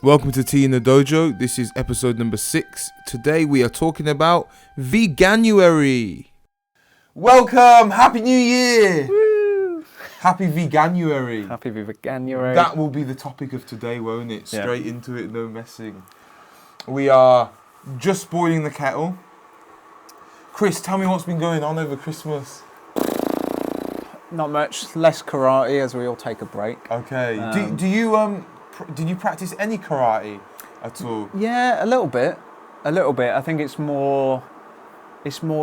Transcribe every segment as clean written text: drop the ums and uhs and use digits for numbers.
Welcome to Tea in the Dojo. This is episode number 6. Today we are talking about Veganuary. Welcome! Happy New Year! Woo! Happy Veganuary. Happy Veganuary. That will be the topic of today, won't it? Straight into it, no messing. We are just boiling the kettle. Chris, tell me what's been going on over Christmas. Not much. Less karate as we all take a break. Okay. Did you practice any karate at all? Yeah, a little bit. I think it's more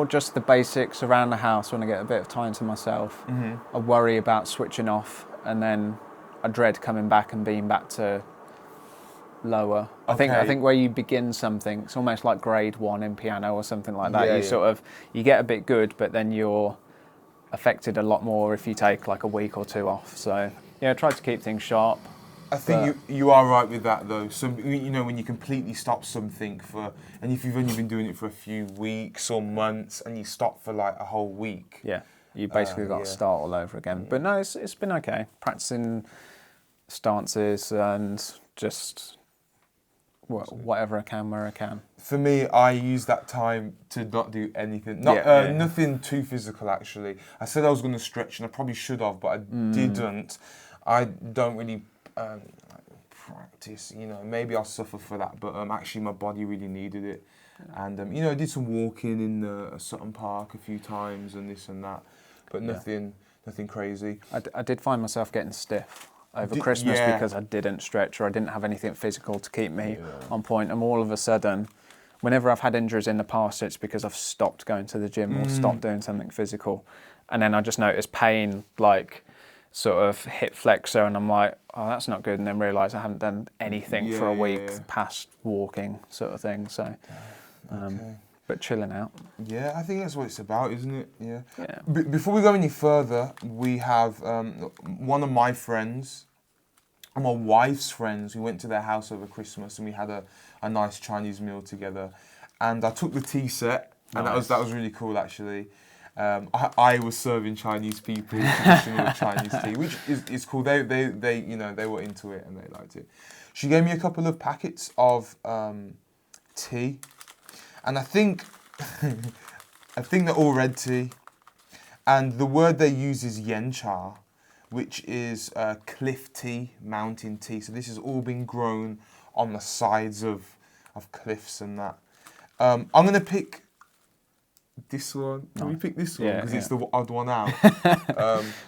just the basics around the house when I get a bit of time to myself. Mm-hmm. I worry about switching off, and then I dread coming back and being back to lower. Okay. I think where you begin something, it's almost like grade 1 in piano or something like that. Yeah, You get a bit good, but then you're affected a lot more if you take like a week or two off. So yeah, I try to keep things sharp. I think you are right with that though. So when you completely stop something and if you've only been doing it for a few weeks or months and you stop for like a whole week. Yeah, you basically got to start all over again. But no, it's been okay. Practicing stances and just whatever I can where I can. For me, I use that time to not do anything. Nothing too physical actually. I said I was going to stretch and I probably should have, but I didn't. I don't really practice, maybe I'll suffer for that, but actually my body really needed it. And I did some walking in Sutton Park a few times and this and that, but nothing crazy. I did find myself getting stiff over Christmas because I didn't stretch or I didn't have anything physical to keep me on point, and all of a sudden, whenever I've had injuries in the past, it's because I've stopped going to the gym or stopped doing something physical, and then I just notice pain like sort of hip flexor, and I'm like, oh, that's not good, and then realise I haven't done anything for a week past walking sort of thing. So, but chilling out. Yeah, I think that's what it's about, isn't it? Yeah. Before we go any further, we have one of my friends and my wife's friends. We went to their house over Christmas and we had a nice Chinese meal together. And I took the tea set, and that was really cool actually. I was serving Chinese people traditional Chinese tea, which is cool. They were into it and they liked it. She gave me a couple of packets of tea, and I think they're all red tea. And the word they use is yencha, which is cliff tea, mountain tea. So this has all been grown on the sides of cliffs and that. I'm gonna pick this one. Can we pick this one? Because it's the odd one out.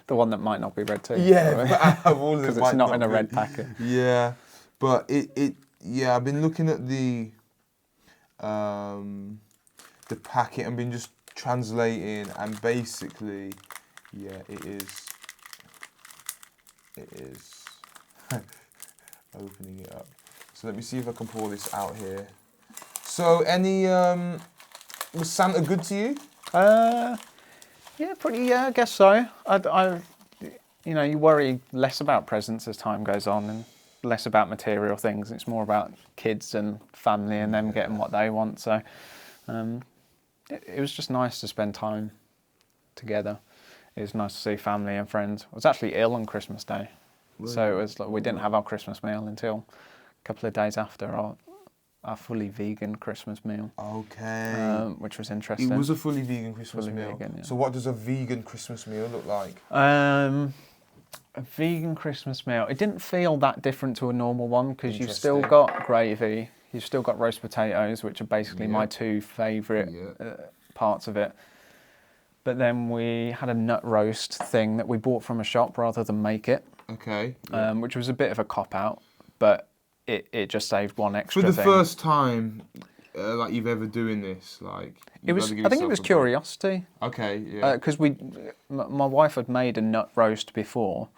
The one that might not be red tea. Yeah, but out of all of them, because it's not in a red packet. Yeah, but I've been looking at the packet and been just translating, and basically, it is opening it up. So let me see if I can pour this out here. So was Santa good to you? Yeah, pretty. Yeah, I guess so. You worry less about presents as time goes on, and less about material things. It's more about kids and family and them getting what they want. So, it was just nice to spend time together. It was nice to see family and friends. I was actually ill on Christmas Day, so it was like we didn't have our Christmas meal until a couple of days after our fully vegan Christmas meal. Okay. Which was interesting. It was a fully vegan Christmas meal. Vegan, yeah. So what does a vegan Christmas meal look like? A vegan Christmas meal. It didn't feel that different to a normal one because you've still got gravy, you've still got roast potatoes, which are basically my two favourite parts of it. But then we had a nut roast thing that we bought from a shop rather than make it. Okay. Which was a bit of a cop-out, but it just saved one extra thing. For the thing. first time, like you've ever doing this, like... I think it was curiosity. Okay, yeah. Because my wife had made a nut roast before,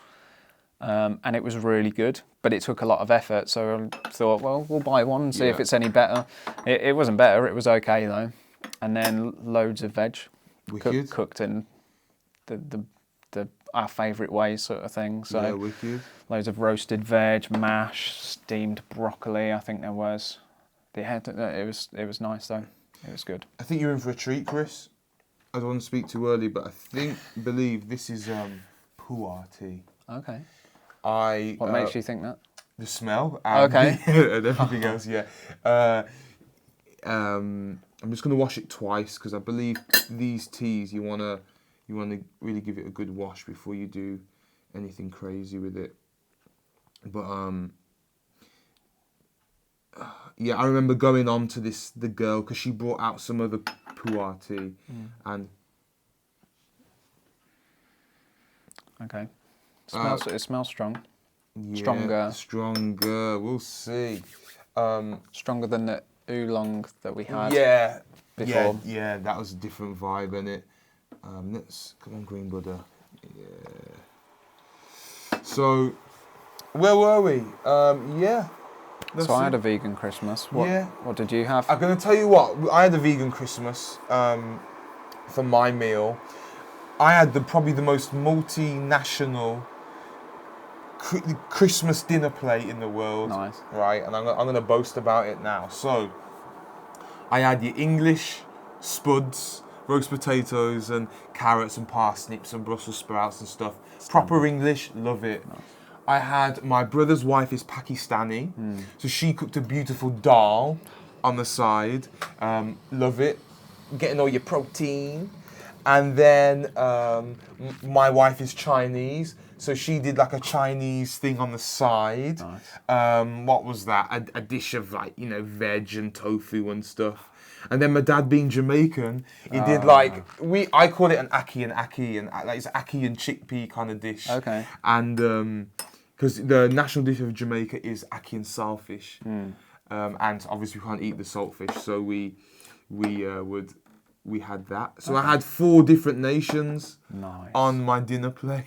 and it was really good, but it took a lot of effort, so I thought, well, we'll buy one and see if it's any better. It wasn't better, it was okay though. And then loads of veg, cooked in our favourite way sort of thing. So wicked. Loads of roasted veg, mash, steamed broccoli, I think there was. It was nice though. It was good. I think you're in for a treat, Chris. I don't want to speak too early, but I believe this is pu'er tea. Okay. What makes you think that? the smell and, and everything else. Yeah. I'm just gonna wash it twice because I believe these teas you wanna really give it a good wash before you do anything crazy with it. But yeah, I remember going on to the girl because she brought out some other pu'er tea, and okay, it smells strong. Yeah, stronger. We'll see. Stronger than the oolong that we had. Before. Yeah, that was a different vibe, innit? Let's come on, green Buddha. Yeah. So, where were we? Yeah. So I had a vegan Christmas. What did you have? I'm gonna tell you what. I had a vegan Christmas. For my meal, I had probably the most multinational Christmas dinner plate in the world. Nice. Right, and I'm gonna boast about it now. So, I had your English spuds, roast potatoes and carrots and parsnips and Brussels sprouts and stuff. Proper English, love it. Nice. I had my brother's wife is Pakistani, so she cooked a beautiful dal on the side. Love it. Getting all your protein. And then my wife is Chinese, so she did like a Chinese thing on the side. Nice. What was that? A dish of like, veg and tofu and stuff. And then my dad being Jamaican, he did like, I call it an ackee and like it's ackee and chickpea kind of dish. Okay. And because the national dish of Jamaica is ackee and saltfish. And obviously we can't eat the saltfish, so we had that. So I had 4 different nations on my dinner plate.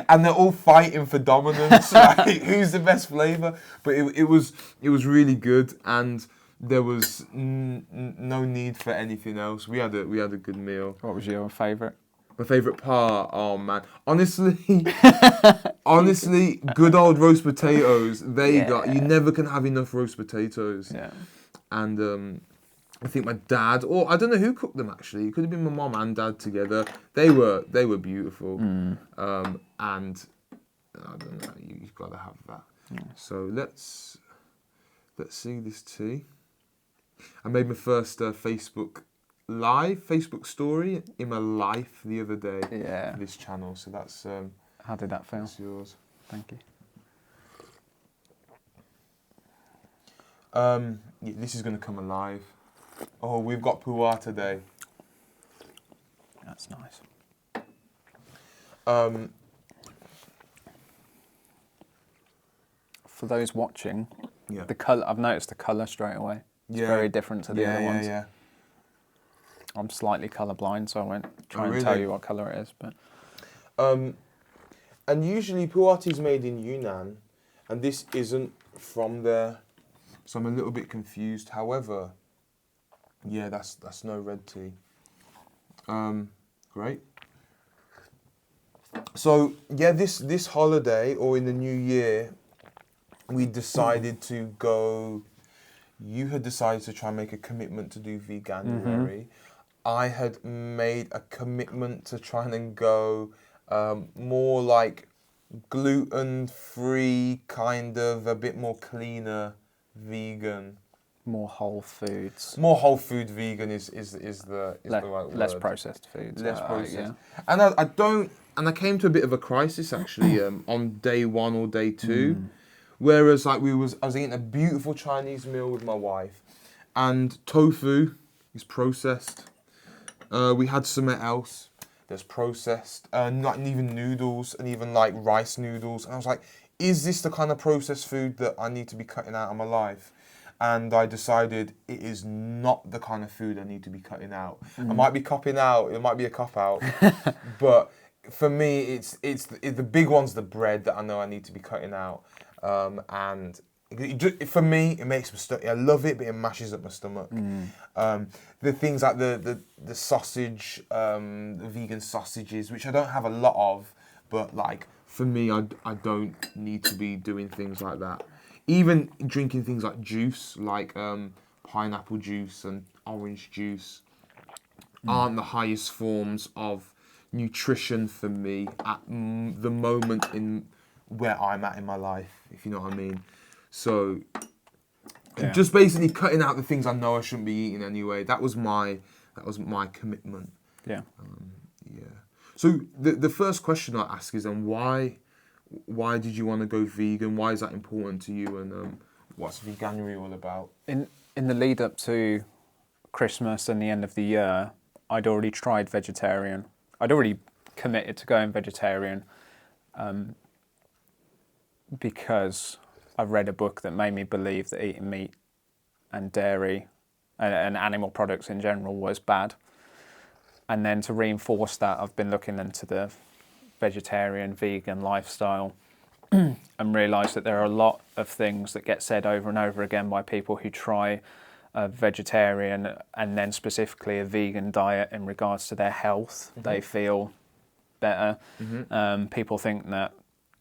And they're all fighting for dominance, like who's the best flavour. But it was really good, and there was no need for anything else. We had a good meal. What was your favourite? My favourite part? Oh man, honestly, good old roast potatoes. You never can have enough roast potatoes. Yeah. And I think my dad, or I don't know who cooked them actually. It could have been my mom and dad together. They were beautiful. And I don't know, you've got to have that. So let's see this tea. I made my first Facebook story in my life the other day. Yeah. For this channel. So that's. How did that feel? That's yours. Thank you. This is going to come alive. Oh, we've got pu'er today. That's nice. For those watching, the colour, I've noticed the colour straight away. It's very different to the other ones. Yeah. I'm slightly colourblind, so I won't try and tell you what colour it is. But and usually pu'er tea is made in Yunnan, and this isn't from there, so I'm a little bit confused. However, yeah, that's no red tea. Great. So yeah, this holiday or in the new year, we decided to go. You had decided to try and make a commitment to do Veganuary. I had made a commitment to try and go more like gluten-free, kind of a bit more cleaner vegan. More whole foods. More whole food vegan is the right word. Less processed foods. Less processed. And I came to a bit of a crisis actually on day 1 or day 2. Whereas like I was eating a beautiful Chinese meal with my wife, and tofu is processed. We had something else that's processed, not even noodles and even like rice noodles. And I was like, is this the kind of processed food that I need to be cutting out of my life? And I decided it is not the kind of food I need to be cutting out. I might be copping out, it might be a cop out, but for me, it's the big one's the bread that I know I need to be cutting out. And for me, it makes my stomach. I love it, but it mashes up my stomach. The things like the sausage, the vegan sausages, which I don't have a lot of, but like for me, I don't need to be doing things like that. Even drinking things like juice, like pineapple juice and orange juice, aren't the highest forms of nutrition for me at the moment in where I'm at in my life, if you know what I mean. So just basically cutting out the things I know I shouldn't be eating anyway. That was my commitment. Yeah. So the first question I ask is, why did you want to go vegan? Why is that important to you? And what's Veganuary all about? In the lead up to Christmas and the end of the year, I'd already tried vegetarian. I'd already committed to going vegetarian because I read a book that made me believe that eating meat and dairy and animal products in general was bad. And then to reinforce that, I've been looking into the vegetarian, vegan lifestyle and realised that there are a lot of things that get said over and over again by people who try a vegetarian and then specifically a vegan diet in regards to their health. They feel better. People think that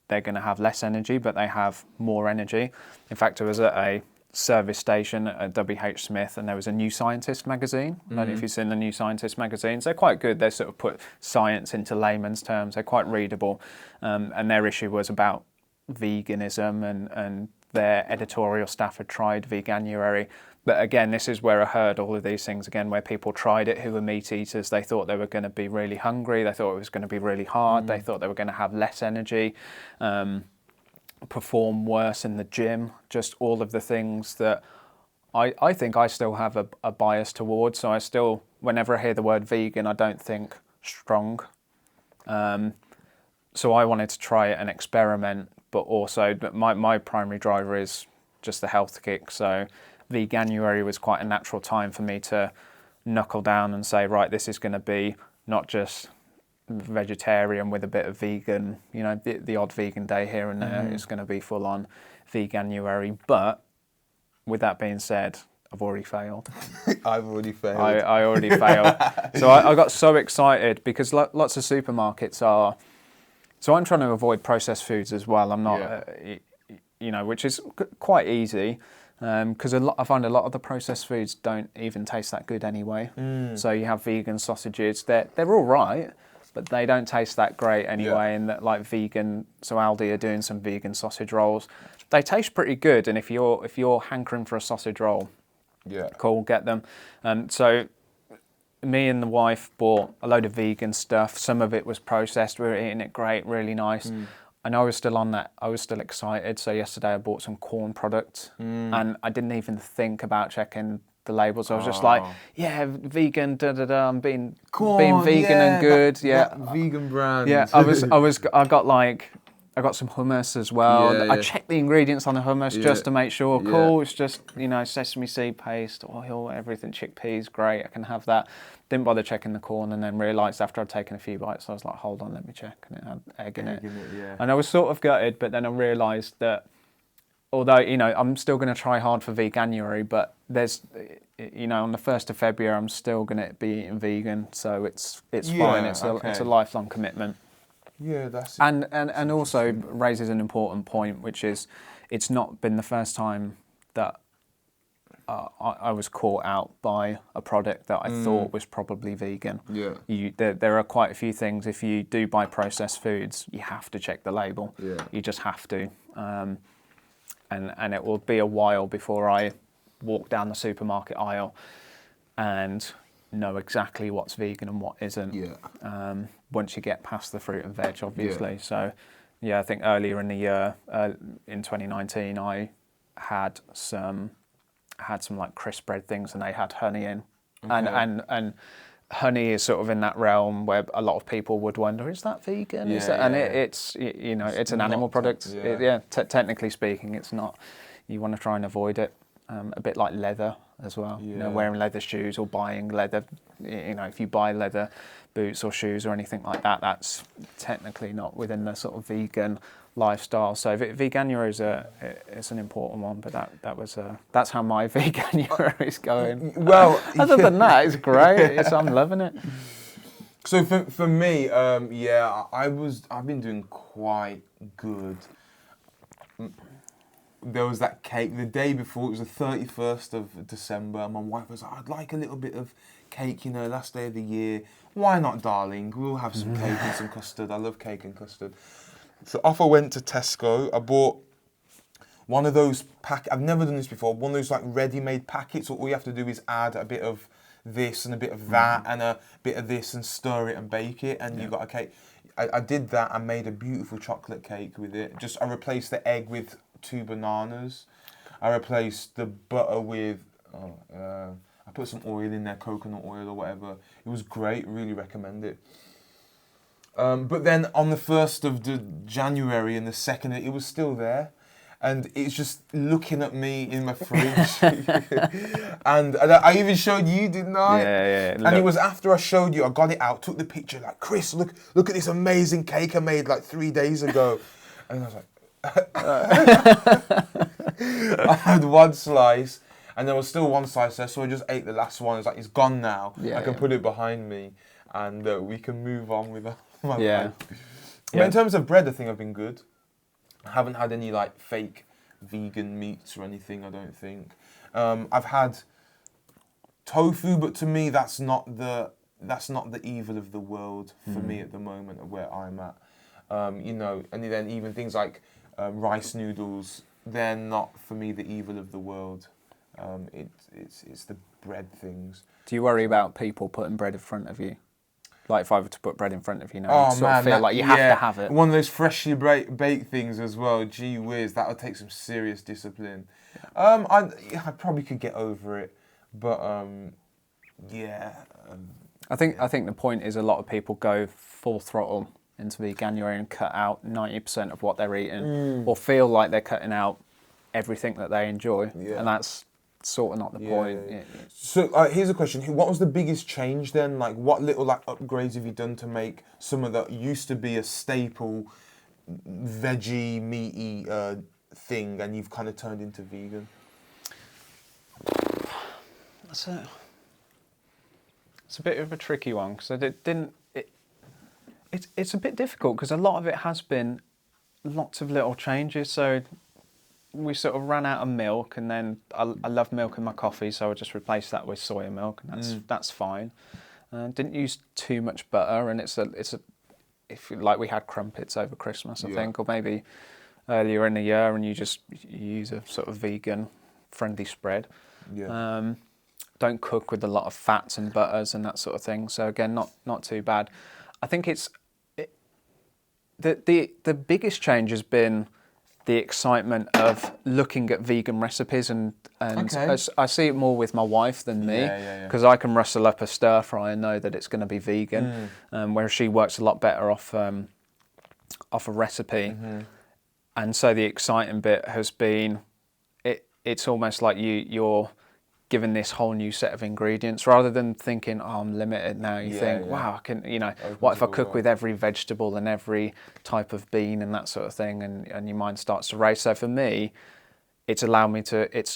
they're going to have less energy, but they have more energy. In fact, I was at a service station at WH Smith and there was a New Scientist magazine. I don't know if you've seen the New Scientist magazines. They're quite good. They sort of put science into layman's terms. They're quite readable. And their issue was about veganism and their editorial staff had tried Veganuary. But again, this is where I heard all of these things again, where people tried it who were meat eaters. They thought they were going to be really hungry. They thought it was going to be really hard. They thought they were going to have less energy, perform worse in the gym, just all of the things that I think I still have a bias towards. So I still, whenever I hear the word vegan, I don't think strong. So I wanted to try it and experiment, but also my primary driver is just the health kick. So Veganuary was quite a natural time for me to knuckle down and say, right, this is going to be not just vegetarian with a bit of vegan, the odd vegan day here and there. It's going to be full on Veganuary. But with that being said, I've already failed. I've already failed. I already failed. So I got so excited because lots of supermarkets are. So I'm trying to avoid processed foods as well. I'm not, which is quite easy. Because I find a lot of the processed foods don't even taste that good anyway. So you have vegan sausages, they're all right, but they don't taste that great anyway. And that, like vegan, so Aldi are doing some vegan sausage rolls. They taste pretty good, and if you're hankering for a sausage roll, cool, get them. So me and the wife bought a load of vegan stuff. Some of it was processed. We were eating it great, really nice. And I was still on that. I was still excited. So yesterday I bought some corn products and I didn't even think about checking the labels. I was just like, vegan, I'm being vegan and good. That vegan brand. Yeah, I got some hummus as well. I checked the ingredients on the hummus just to make sure. Cool, it's just, sesame seed paste, oil, everything, chickpeas, great, I can have that. Didn't bother checking the corn and then realised after I'd taken a few bites, I was like, hold on, let me check. And it had egg in it. And I was sort of gutted, but then I realised that although, I'm still going to try hard for Veganuary, but there's, on the 1st of February, I'm still going to be eating vegan. So it's fine. It's a lifelong commitment. Yeah, that's and also raises an important point, which is it's not been the first time that I was caught out by a product that I thought was probably vegan. There are quite a few things. If you do buy processed foods, you have to check the label. You just have to, and it will be a while before I walk down the supermarket aisle and know exactly what's vegan and what isn't. Once you get past the fruit and veg, obviously. So, I think earlier in the year, in 2019, I had some like crisp bread things, and they had honey in, and honey is sort of in that realm where a lot of people would wonder, is that vegan? It's an animal product. Technically speaking, it's not. You want to try and avoid it. A bit like leather as well. Wearing leather shoes or buying leather. If you buy leather boots or shoes or anything like that, that's technically not within the sort of vegan lifestyle. So Veganuary is an important one, but that's how my Veganuary is going. Well, other than that, it's great. I'm loving it. So for me, I've been doing quite good. There was that cake the day before. It was the 31st of December. My wife was like, I'd like a little bit of cake, last day of the year. Why not, darling? We'll have some cake and some custard. I love cake and custard. So off I went to Tesco. I bought one of those I've never done this before. One of those like ready-made packets. All you have to do is add a bit of this and a bit of that and a bit of this and stir it and bake it, and you got a cake. I did that. I made a beautiful chocolate cake with it. I replaced the egg with 2 bananas. I replaced the butter with. I put some oil in there, coconut oil or whatever. It was great. Really recommend it. But then on the 1st of January and the 2nd, it was still there. And it's just looking at me in my fridge. and I even showed you, didn't I? Yeah. And it was after I showed you, I got it out, took the picture, like, Chris, look at this amazing cake I made like 3 days ago. And I was like, I had one slice, and there was still one slice there, so I just ate the last one. It's like, it's gone now. I can put it behind me, and we can move on with my life. But in terms of bread, I think I've been good. I haven't had any like fake vegan meats or anything, I don't think. I've had tofu, but to me that's not the evil of the world for me at the moment of where I'm at. And then even things like rice noodles, they're not for me the evil of the world. It's the bread things. Do you worry about people putting bread in front of you? Like if I were to put bread in front of you now, you sort of feel like you have to have it. One of those freshly baked things as well. Gee whiz, that would take some serious discipline. I probably could get over it, but I think the point is a lot of people go full throttle into Veganuary and cut out 90% of what they're eating, or feel like they're cutting out everything that they enjoy, and that's sort of not the point. So here's a question: what was the biggest change then? Like, what little upgrades have you done to make some of that used to be a staple veggie meaty thing, and you've kind of turned into vegan? It's a bit of a tricky one because it's a bit difficult because a lot of it has been lots of little changes. So we sort of ran out of milk, and then I love milk in my coffee, so I just replaced that with soya milk, and that's fine. Didn't use too much butter, and it's a if like we had crumpets over Christmas, I think, or maybe earlier in the year, and you use a sort of vegan friendly spread. Don't cook with a lot of fats and butters and that sort of thing. So again, not too bad. I think the biggest change has been the excitement of looking at vegan recipes, and I see it more with my wife than me, because I can rustle up a stir fry and know that it's going to be vegan, whereas she works a lot better off a recipe, and so the exciting bit has been it's almost like you're given this whole new set of ingredients rather than thinking, oh, I'm limited now. You think, wow, I can, what if I cook with every vegetable and every type of bean and that sort of thing, and your mind starts to race. So for me, it's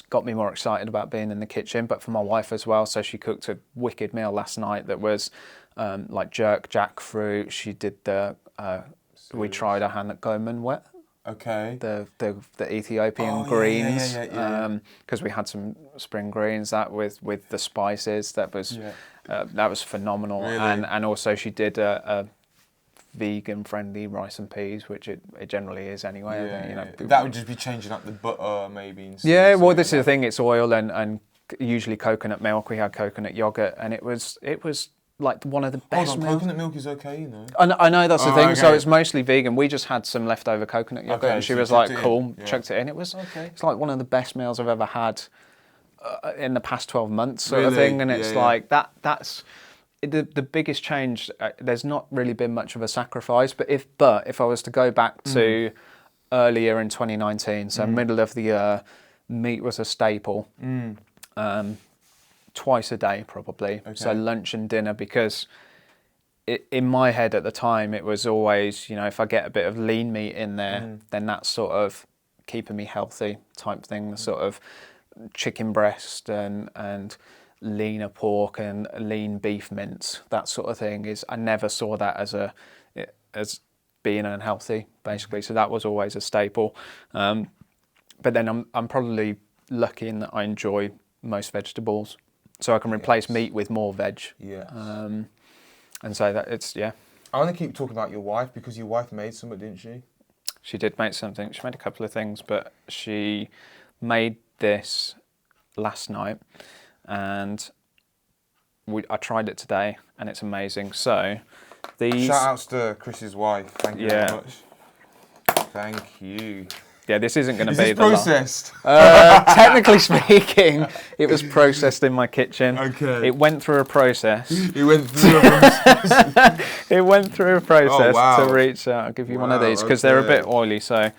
got me more excited about being in the kitchen, but for my wife as well. So she cooked a wicked meal last night that was like jackfruit. She did we tried a hand at gomen wet. Okay. The Ethiopian greens, because we had some spring greens with the spices. That was phenomenal. Really? And also she did a vegan friendly rice and peas, which it generally is anyway. That would just be changing up the butter maybe. Yeah, well, this is the thing. It's oil and usually coconut milk. We had coconut yogurt, and it was like one of the best meals. Coconut milk is okay, I know that's the thing. Okay. So it's mostly vegan. We just had some leftover coconut yogurt, and she was like, "Cool," chucked it in. It was it's like one of the best meals I've ever had in the past 12 months, sort of thing. And it's like that's the biggest change. There's not really been much of a sacrifice, but if I was to go back to earlier in 2019, so middle of the year, meat was a staple. Twice a day probably, so lunch and dinner, because in my head at the time it was always, if I get a bit of lean meat in there, then that's sort of keeping me healthy type thing. The sort of chicken breast and leaner pork and lean beef mince, that sort of thing I never saw that as being unhealthy basically. So that was always a staple. But then I'm probably lucky in that I enjoy most vegetables. So I can replace meat with more veg. And so that I want to keep talking about your wife, because your wife made something, didn't she? She did make something. She made a couple of things, but she made this last night, and I tried it today, and it's amazing. So these... Shout outs to Chris's wife. Thank you very much. Thank you. Yeah, this isn't going to Is be this the processed? technically speaking, it was processed in my kitchen. Okay. It went through a process. It went through a process. It went through a process wow. to reach. I'll give you one of these because they're a bit oily. So.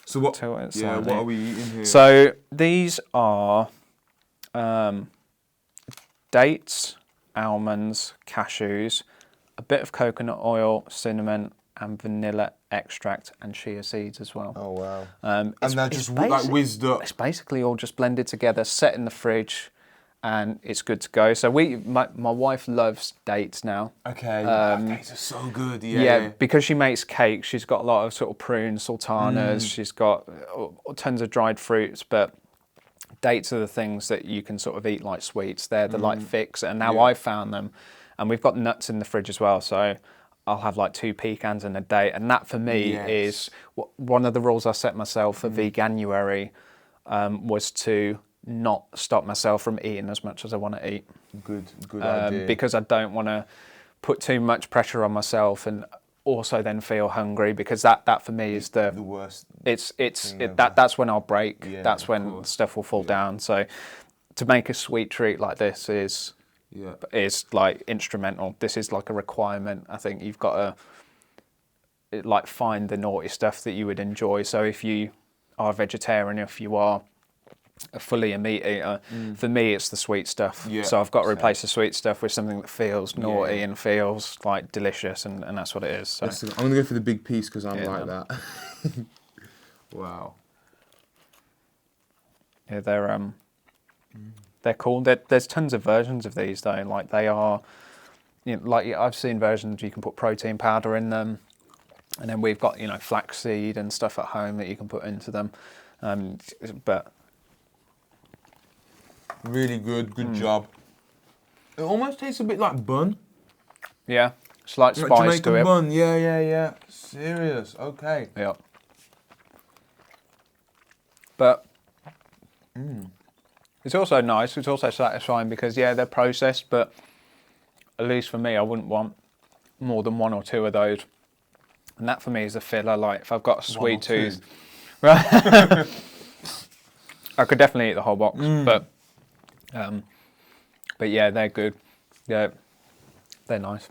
So what? Tilt it Yeah. slightly. What are we eating here? So these are dates, almonds, cashews, a bit of coconut oil, cinnamon, and vanilla extract, and chia seeds as well. Oh wow! And they're just like whizzed up. It's basically all just blended together, set in the fridge, and it's good to go. So my wife loves dates now. Okay, dates are so good. Yeah, because she makes cakes. She's got a lot of sort of prunes, sultanas. She's got tons of dried fruits, but dates are the things that you can sort of eat like sweets. They're the like fix, and now I've found them, and we've got nuts in the fridge as well. So I'll have like 2 pecans and a date, and that for me is one of the rules I set myself for Veganuary was to not stop myself from eating as much as I want to eat. Good idea. Because I don't want to put too much pressure on myself and also then feel hungry, because that for me is the worst. That's when I'll break. Yeah, that's when stuff will fall down. So to make a sweet treat like this is like instrumental. This is like a requirement. I think you've got to like find the naughty stuff that you would enjoy. So if you are a vegetarian, if you are fully a meat eater, for me it's the sweet stuff. So I've got to replace the sweet stuff with something that feels naughty and feels like delicious, and that's what it is. So. I'm going to go for the big piece because I'm like that. Wow. Yeah, they're cool. There's tons of versions of these though. Like they are, like I've seen versions you can put protein powder in them, and then we've got flaxseed and stuff at home that you can put into them. But really good job. It almost tastes a bit like bun. Yeah, slight spice Jamaican to it. bun. Yeah. Serious. Okay. Yeah. But it's also nice. It's also satisfying because they're processed, but at least for me, I wouldn't want more than 1 or 2 of those. And that for me is a filler. Like if I've got a sweet tooth, right? I could definitely eat the whole box, but yeah, they're good. Yeah, they're nice.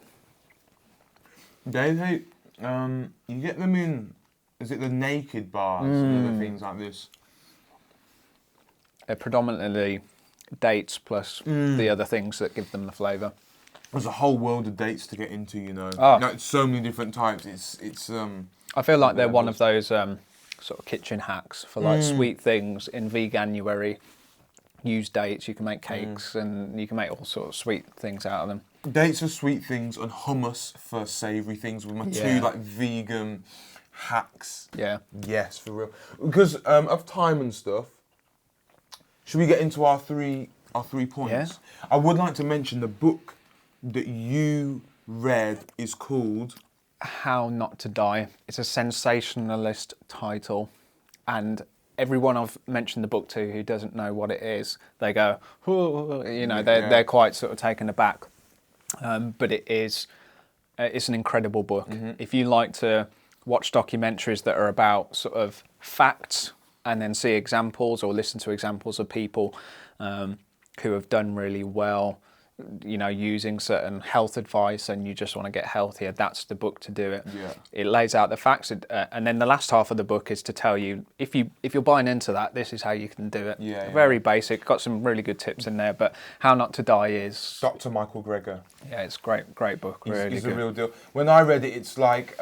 You get them in. Is it the naked bars and other things like this? They're predominantly dates plus the other things that give them the flavour. There's a whole world of dates to get into, it's so many different types. It's I feel like they're one of those sort of kitchen hacks for like sweet things in Veganuary. Use dates, you can make cakes and you can make all sorts of sweet things out of them. Dates for sweet things and hummus for savoury things with my 2 like vegan hacks. Yeah. Yes, for real. Because of time and stuff, should we get into our three points? Yeah. I would like to mention the book that you read is called How Not to Die. It's a sensationalist title, and everyone I've mentioned the book to who doesn't know what it is, they go, they're quite sort of taken aback. But it's an incredible book. If you like to watch documentaries that are about sort of facts and then see examples or listen to examples of people who have done really well, using certain health advice, and you just want to get healthier, that's the book to do it. Yeah. It lays out the facts, and then the last half of the book is to tell you if you're buying into that, this is how you can do it. Very basic, got some really good tips in there, but How Not to Die is Dr. Michael Greger. Yeah, it's great book. He's a real deal. When I read it, it's like,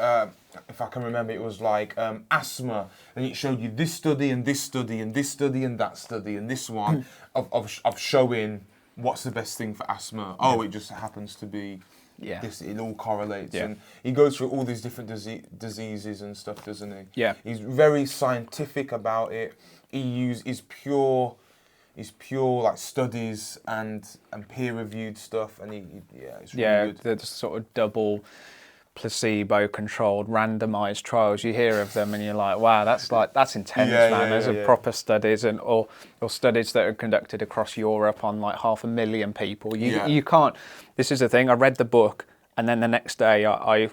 if I can remember, it was like asthma, and it showed you this study and this study and this study and that study and this one of showing what's the best thing for asthma. Oh, it just happens to be this. It all correlates, and he goes through all these different diseases and stuff, doesn't he? Yeah. He's very scientific about it. He's pure like studies and peer reviewed stuff, and it's really good. The sort of double placebo-controlled, randomised trials. You hear of them and you're like, wow, that's intense, man. Those are proper studies, and or studies that are conducted across Europe on like 500,000 people. You can't. This is the thing. I read the book, and then the next day I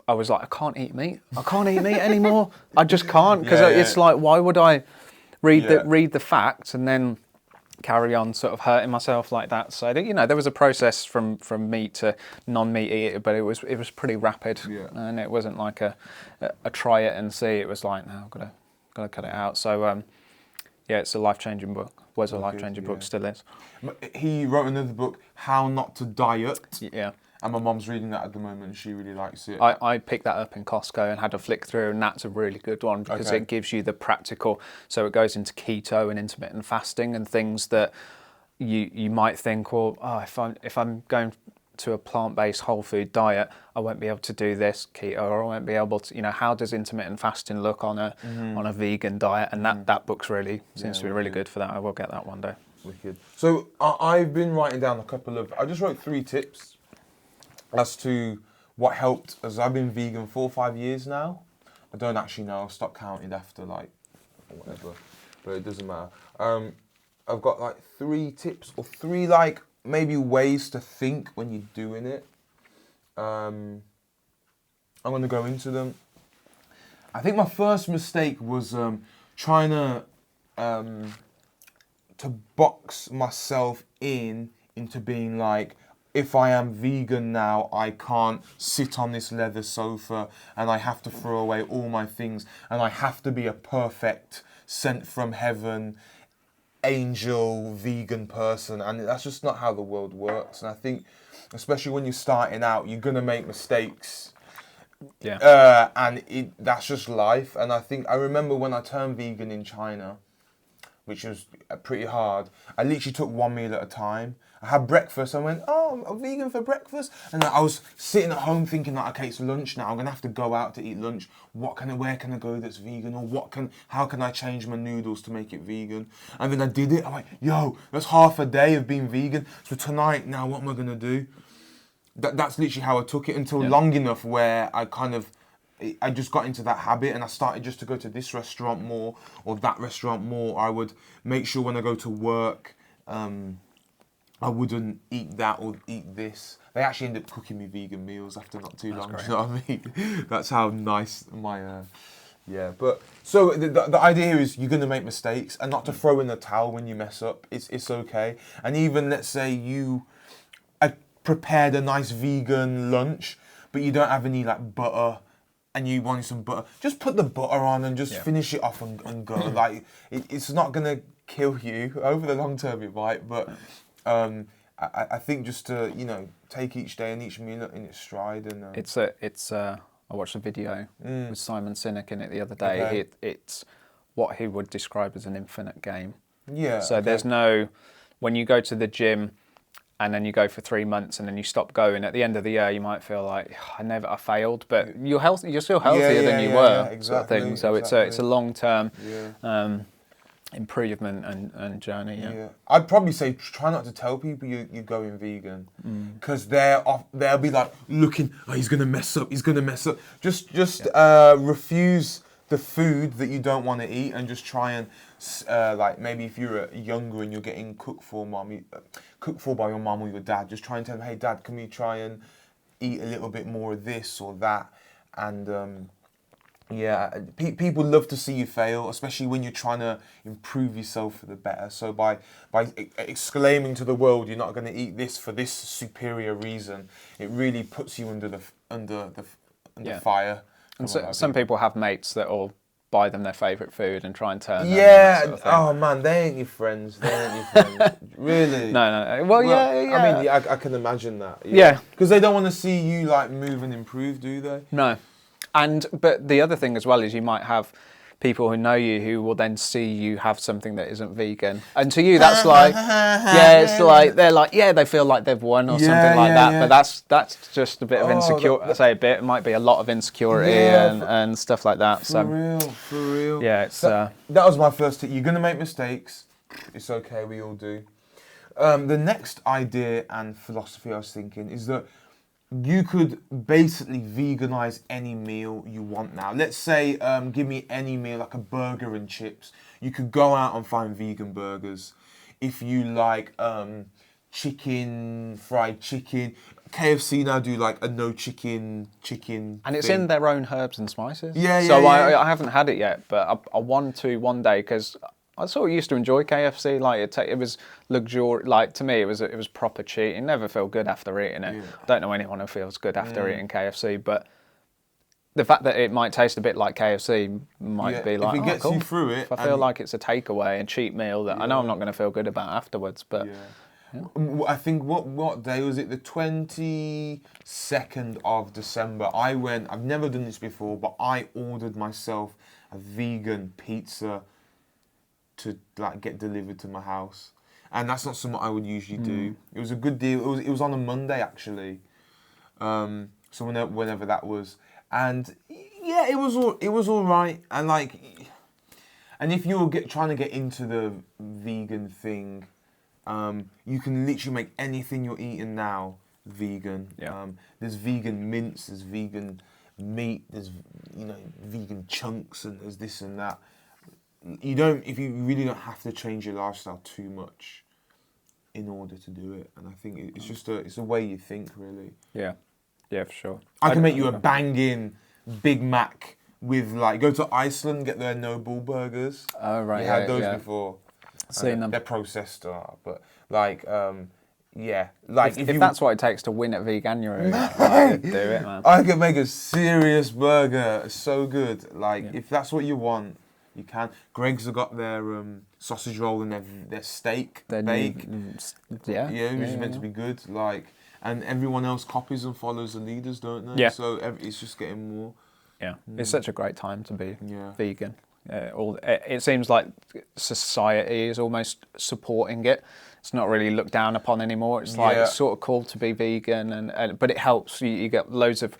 was like, I can't eat meat. I can't eat meat anymore. I just can't, because it's like, why would I read the facts and then carry on sort of hurting myself like that? So there was a process from meat to non-meat eater, but it was pretty rapid, and it wasn't like a try it and see. It was like, no, I've got to cut it out. So it's a life-changing book. Was a life-changing book, still is. He wrote another book, How Not to Diet. Yeah. And my mom's reading that at the moment, and she really likes it. I picked that up in Costco and had a flick through, and that's a really good one, because it gives you the practical. So it goes into keto and intermittent fasting and things that you might think, well, if I'm going to a plant-based whole food diet, I won't be able to do this keto, or I won't be able to. How does intermittent fasting look on a vegan diet? And that book's really seems to be really good for that. I will get that one day. Wicked. So I've been writing down I just wrote 3 tips as to what helped, as I've been vegan 4 or 5 years now. I don't actually know, I'll stop counting after whatever, but it doesn't matter. I've got 3 tips, or 3 maybe ways to think when you're doing it. I'm going to go into them. I think my first mistake was trying to box myself into being like, if I am vegan now, I can't sit on this leather sofa, and I have to throw away all my things, and I have to be a perfect, sent from heaven, angel, vegan person. And that's just not how the world works. And I think, especially when you're starting out, you're going to make mistakes. Yeah. And that's just life. And I remember when I turned vegan in China, which was pretty hard, I literally took 1 meal at a time. I had breakfast, I went, oh, I'm vegan for breakfast. And I was sitting at home thinking, okay, it's lunch now, I'm gonna have to go out to eat lunch. Where can I go that's vegan? Or how can I change my noodles to make it vegan? And then I did it, I'm like, yo, that's half a day of being vegan. So tonight, now what am I gonna do? That's literally how I took it, until long enough where I just got into that habit, and I started just to go to this restaurant more, or that restaurant more. I would make sure when I go to work, I wouldn't eat that or eat this. They actually end up cooking me vegan meals after not too long. Do you know what I mean? That's how nice my But so the idea here is you're gonna make mistakes, and not to throw in the towel when you mess up. It's okay. And even, let's say you prepared a nice vegan lunch, but you don't have any butter, and you want some butter, just put the butter on and just finish it off and go. It's not gonna kill you over the long term. It might, but I think just to take each day and each meal in its stride. And I watched a video with Simon Sinek in it the other day. It's what he would describe as an infinite game. Yeah. So there's when you go to the gym, and then you go for 3 months, and then you stop going. At the end of the year, you might feel like, I failed, but you're healthy. You're still healthier than you were, exactly, sort of thing. So it's a long-term improvement and journey. Yeah. I'd probably say try not to tell people you're going vegan, because they'll be like looking. Oh, he's gonna mess up. Just refuse the food that you don't want to eat, and just try and maybe if you're younger and you're getting cooked for by your mum or your dad, just try and tell them, hey dad, can we try and eat a little bit more of this or that? And people love to see you fail, especially when you're trying to improve yourself for the better. So by exclaiming to the world you're not going to eat this for this superior reason, it really puts you under the fire. And so, some people have mates that will buy them their favourite food and try and turn them. Yeah. Sort of Oh man, they ain't your friends. Really? No. Well, yeah. I mean, I can imagine that. Yeah. Because they don't want to see you move and improve, do they? No. But the other thing as well is you might have people who know you who will then see you have something that isn't vegan, and to you that's like, it's like they're like, they feel like they've won or something like that. Yeah. But that's just a bit of insecurity. I say a bit. It might be a lot of insecurity and stuff like that. For real. Yeah, it's that was my first tip. You're gonna make mistakes. It's okay. We all do. The next idea and philosophy I was thinking is that you could basically veganize any meal you want now. Let's say, give me any meal, like a burger and chips. You could go out and find vegan burgers. If you like chicken, fried chicken, KFC now do like a no chicken And it's thing. in their own herbs and spices. Yeah, So yeah. I haven't had it yet, but I want to one day because I sort of used to enjoy KFC. Like it was luxurious. Like to me, it was proper cheat. You never feel good after eating it. Yeah. Don't know anyone who feels good after eating KFC, but the fact that it might taste a bit like KFC might be like, if it gets cool. you through it. If I feel like it's a takeaway, a cheap meal that I know I'm not going to feel good about afterwards, but. Yeah. I think what day was it? The 22nd of December. I've never done this before, but I ordered myself a vegan pizza to like get delivered to my house, and that's not something I would usually do. It was a good deal. It was on a Monday actually, so whenever that was, and yeah, it was all right, and like, and if you were trying to get into the vegan thing. You can literally make anything you're eating now vegan. Yeah. There's vegan mince, there's vegan meat, there's vegan chunks, and there's this and that. If you really don't have to change your lifestyle too much in order to do it. And I think it's just it's a way you think, really. Yeah, for sure. I can make you a banging Big Mac with like go to Iceland, get their no bull burgers. Oh right, You had those before. Seen them. They're processed, but like, like if that's what it takes to win at Veganuary, like, do it, man. I can make a serious burger, so good. Like, if that's what you want, you can. Greg's have got their sausage roll and their steak bake. Which is meant to be good. Like, and everyone else copies and follows the leaders, don't they? Yeah. So it's just getting more. Yeah, it's such a great time to be Yeah. vegan. It seems like society is almost supporting it. It's not really looked down upon anymore. It's like it's sort of cool to be vegan, but it helps. You get loads of,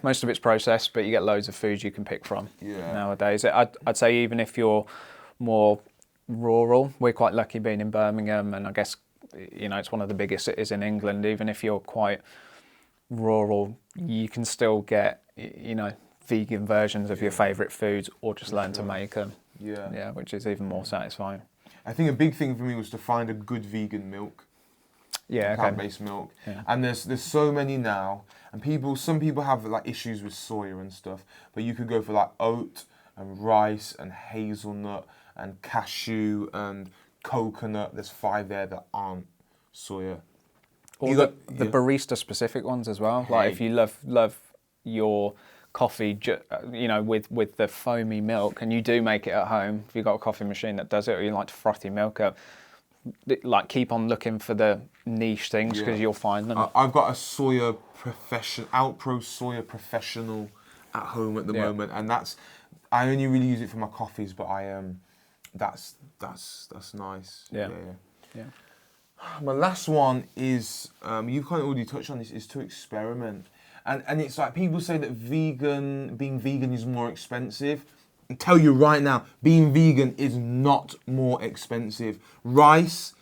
most of it's processed, but you get loads of food you can pick from nowadays. I'd say even if you're more rural, we're quite lucky being in Birmingham, and I guess it's one of the biggest cities in England. Even if you're quite rural, you can still get vegan versions of your favourite foods, or just learn to make them. Yeah, which is even more satisfying. I think a big thing for me was to find a good vegan milk. Plant-based milk. Yeah. And there's so many now, and some people have like issues with soya and stuff, but you could go for like oat and rice and hazelnut and cashew and coconut. There's 5 there that aren't soya. Or the barista specific ones as well. Like if you love your coffee, with the foamy milk, and you do make it at home, if you've got a coffee machine that does it, or you like to frothy milk up, like keep on looking for the niche things, because you'll find them. I've got a Outpro soya professional at home at the moment, and I only really use it for my coffees, but that's nice. Yeah. My last one is you've kind of already touched on this, is to experiment. And it's like people say that being vegan is more expensive. I tell you right now, being vegan is not more expensive. Rice,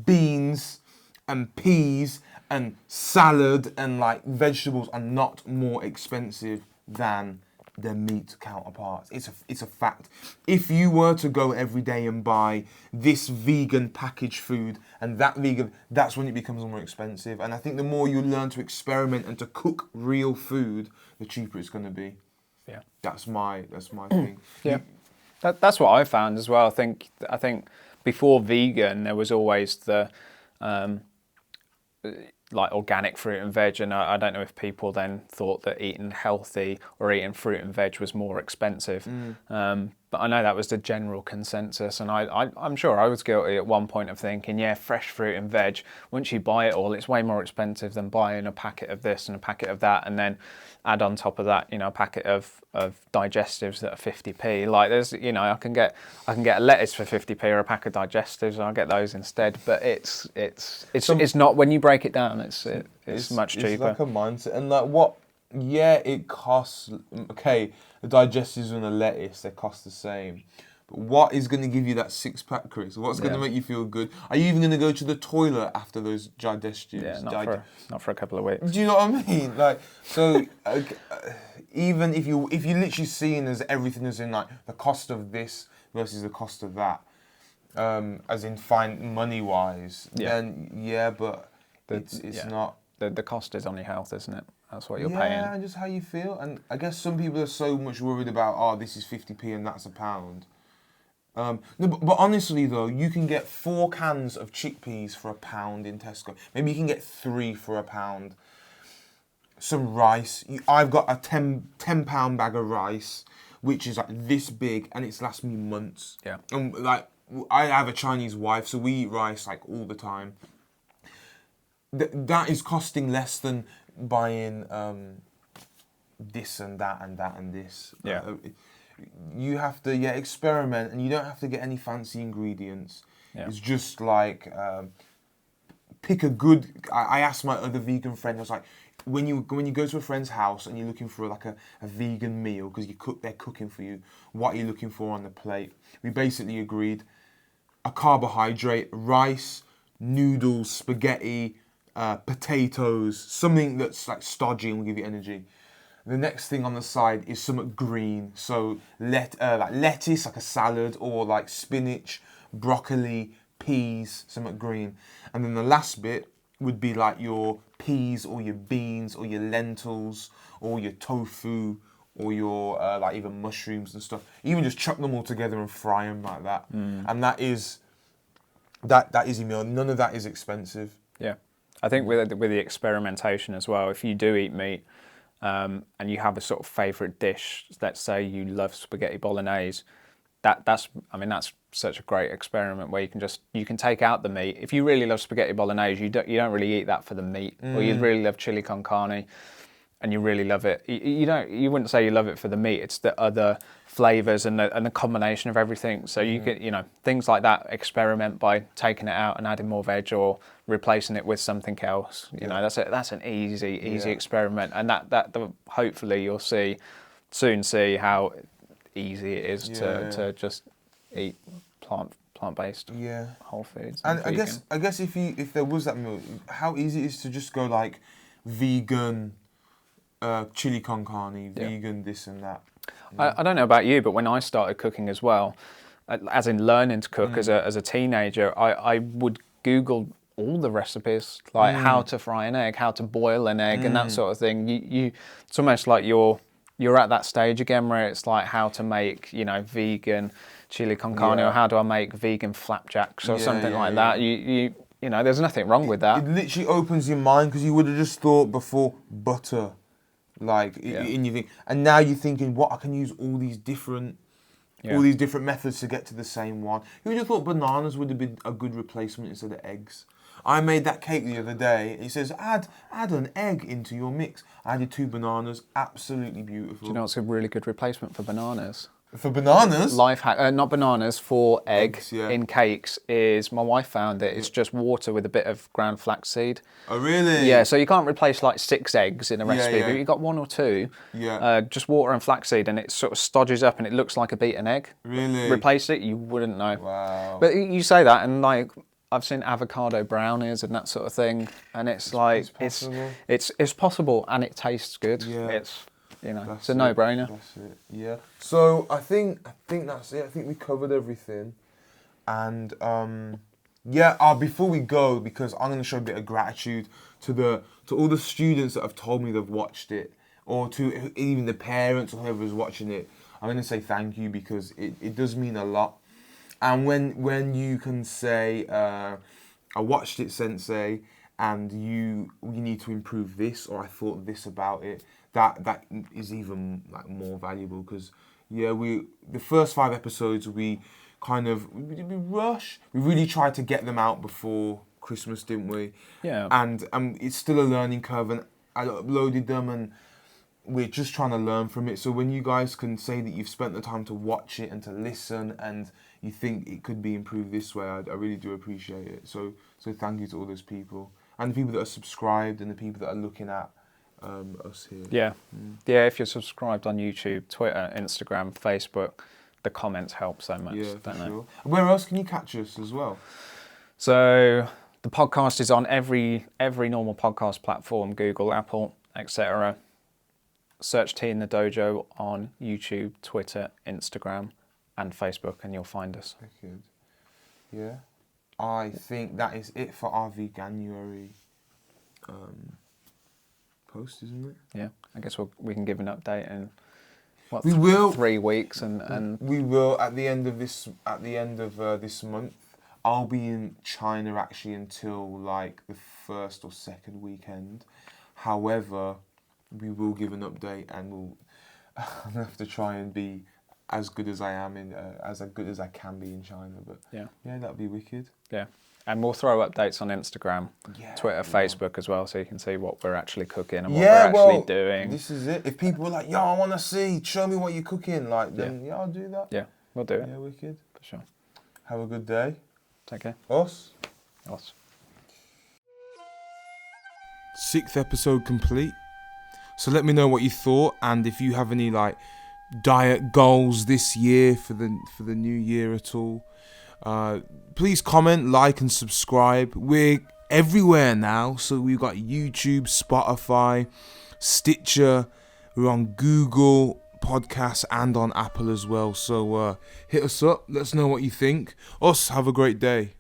beans, and peas, and salad, and like vegetables are not more expensive than their meat counterparts. It's a fact. If you were to go every day and buy this vegan packaged food and that vegan, that's when it becomes more expensive. And I think the more you learn to experiment and to cook real food, the cheaper it's going to be. Yeah, that's my thing. Yeah, that's what I found as well. I think before vegan, there was always the like organic fruit and veg, and I don't know if people then thought that eating healthy or eating fruit and veg was more expensive. But I know that was the general consensus, and I'm sure I was guilty at one point of thinking, fresh fruit and veg, once you buy it all, it's way more expensive than buying a packet of this and a packet of that, and then add on top of that, a packet of digestives that are 50p. Like there's, I can get a lettuce for 50p or a pack of digestives, and I'll get those instead. But it's not, when you break it down, it's much cheaper. It's like a mindset, and like what? Yeah, it costs. Okay, the digestives and the lettuce, they cost the same, But what is going to give you that six-pack, Chris? What's going to make you feel good? Are you even going to go to the toilet after those digestions? Yeah, not for a couple of weeks. Do you know what I mean? Like, so even if you literally seeing as everything is in like the cost of this versus the cost of that, as in money-wise, then but it's not. The cost is on your health, isn't it? That's what you're paying. Yeah, and just how you feel. And I guess some people are so much worried about, this is 50p and that's £1. No, but honestly though, you can get 4 cans of chickpeas for £1 in Tesco. Maybe you can get 3 for £1. Some rice. I've got a £10 bag of rice, which is like this big, and it's lasted me months. Yeah. And like, I have a Chinese wife, so we eat rice like all the time. That is costing less than buying this and that and that and this. Yeah. You have to experiment, and you don't have to get any fancy ingredients. Yeah. It's just like pick a good. I asked my other vegan friend. I was like, when you go to a friend's house and you're looking for like a vegan meal because they're cooking for you. What are you looking for on the plate? We basically agreed a carbohydrate, rice, noodles, spaghetti, potatoes, something that's like stodgy and will give you energy. The next thing on the side is something green, so like lettuce, like a salad, or like spinach, broccoli, peas, something green. And then the last bit would be like your peas or your beans or your lentils or your tofu or your like even mushrooms and stuff. Even just chuck them all together and fry them like that. And that is your meal. None of that is expensive. Yeah, I think with the experimentation as well, if you do eat meat, and you have a sort of favourite dish, let's say you love spaghetti bolognese, that's such a great experiment where you can take out the meat. If you really love spaghetti bolognese, you don't really eat that for the meat, or you really love chili con carne, and you really love it. You wouldn't say you love it for the meat. It's the other flavours and the combination of everything. So you can things like that. Experiment by taking it out and adding more veg or replacing it with something else. That's an easy experiment, and that hopefully you'll soon see how easy it is to just eat plant-based whole foods. And I guess if there was that meal, how easy it is to just go like vegan. Chili con carne, vegan, this and that. I don't know about you, but when I started cooking as well, as in learning to cook as a teenager, I would Google all the recipes, like how to fry an egg, how to boil an egg, and that sort of thing. It's almost like you're at that stage again where it's like how to make vegan chili con carne, or how do I make vegan flapjacks or something like that. You there's nothing wrong with that. It literally opens your mind, because you would have just thought before butter. In your thing, and now you're thinking, what, I can use all these different methods to get to the same one. You would have thought bananas would have been a good replacement instead of eggs. I made that cake the other day. It says add an egg into your mix. I added 2 bananas, absolutely beautiful. Do you know what's a really good replacement for bananas? For bananas? Life hack, not bananas, for eggs in cakes is, my wife found it, it's just water with a bit of ground flaxseed. Oh, really? Yeah, so you can't replace like 6 eggs in a recipe, but you've got 1 or 2, just water and flaxseed, and it sort of stodges up and it looks like a beaten egg. Really? Replace it, you wouldn't know. Wow. But you say that, and like, I've seen avocado brownies and that sort of thing, and it's like, it's possible, and it tastes good. Yeah. It's a no-brainer. That's it. Yeah. So I think that's it. I think we covered everything. And before we go, because I'm going to show a bit of gratitude to all the students that have told me they've watched it, or to even the parents or whoever's watching it. I'm going to say thank you, because it does mean a lot. And when you can say, I watched it, Sensei, and you need to improve this, or I thought this about it. That is even like more valuable, because the first 5 episodes we rushed. We really tried to get them out before Christmas, didn't we? Yeah. And it's still a learning curve, and I uploaded them, and we're just trying to learn from it. So when you guys can say that you've spent the time to watch it and to listen, and you think it could be improved this way, I really do appreciate it. So thank you to all those people, and the people that are subscribed, and the people that are looking at us here. Yeah, if you're subscribed on YouTube, Twitter, Instagram, Facebook, the comments help so much. Yeah, don't they? sure. Where else can you catch us as well? So the podcast is on every normal podcast platform, Google, Apple, etc. Search Tea in the Dojo on YouTube, Twitter, Instagram, and Facebook, and you'll find us. Wicked. Yeah. I think that is it for our Veganuary post, isn't it? Yeah, I guess we can give an update in We will 3 weeks, and we will at the end of this month. I'll be in China actually until like the first or second weekend. However, we will give an update, and we'll have to try and be as good as I am as good as I can be in China. But yeah, that'd be wicked. Yeah. And we'll throw updates on Instagram, Twitter, Facebook as well, so you can see what we're actually cooking and what we're actually doing. This is it. If people are like, yo, I want to see, show me what you're cooking, like, then I'll do that. Yeah, we'll do it. Yeah, wicked. For sure. Have a good day. Take care. Us. 6th episode complete. So let me know what you thought, and if you have any like diet goals this year for the new year at all. Please comment, like, and subscribe. We're everywhere now, so we've got YouTube, Spotify, Stitcher. We're on Google Podcasts and on Apple as well. So hit us up. Let us know what you think. Have a great day.